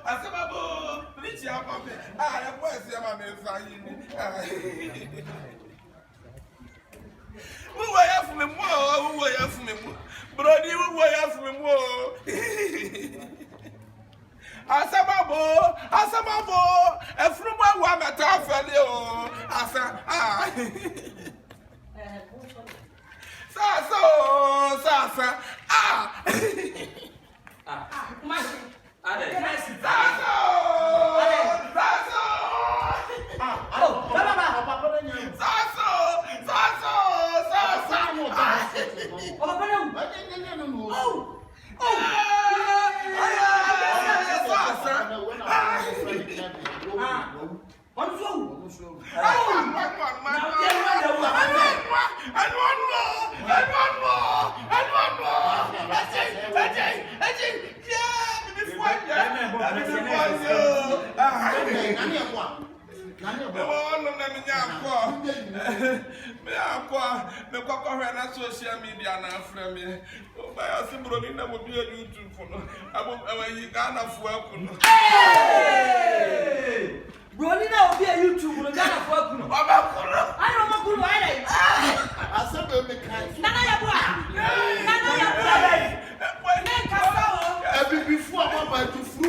Asababo, please ya papa. Ah, I was ya mama fine. Who were you from me? Who were you from me? Brody, who were you from me? Asababo, and from one metafel, Asa, Sasa, social media now from me. By a symbol of YouTube for no. I will Ghana for Hey! Brolina will be a YouTube for Ghana for I don't know who I am. I said, before I went to fruit.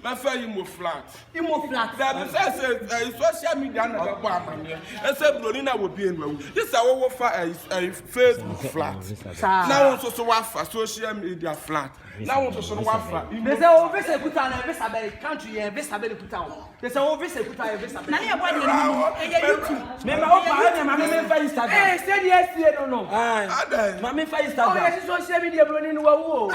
My friend, you flat. That says social media and the bomb. I said, Brolina will be in room. This is our Facebook flat. Now, also, for social media flat. Now, also, there's always a good time, country, and Vista put out. There's always a good time, Vista. YouTube. Mamma, Instagram. Said yes, I don't know. Mamma, Instagram. Social media, Brolina. Oh,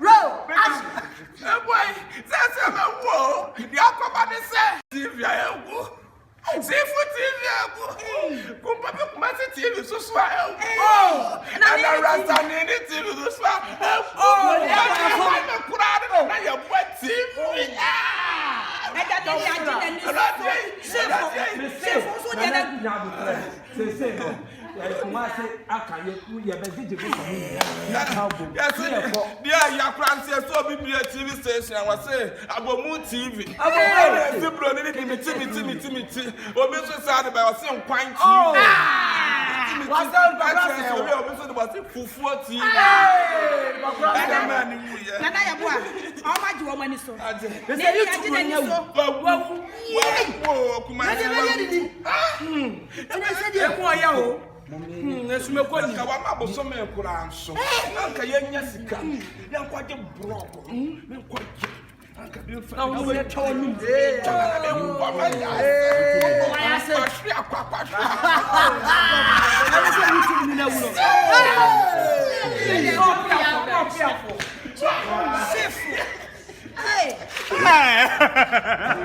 roll! Boy, that's a war. The Aquaman said, TV, TV, so swell. Oh, and I ran down anything to the swell. Oh, I'm proud of your wet TV. TV station. I was saying about Moon TV. I Nesumeko ni kawa ma bosome ekura anso. Anka yenya sika. Yankwaje broko. Menkwaje. Anka bi fa. Na wo ne tawo ni. Tana be kwa ma ya. Wa se hwe akwa. Ana se YouTube ni na wulo. Hey!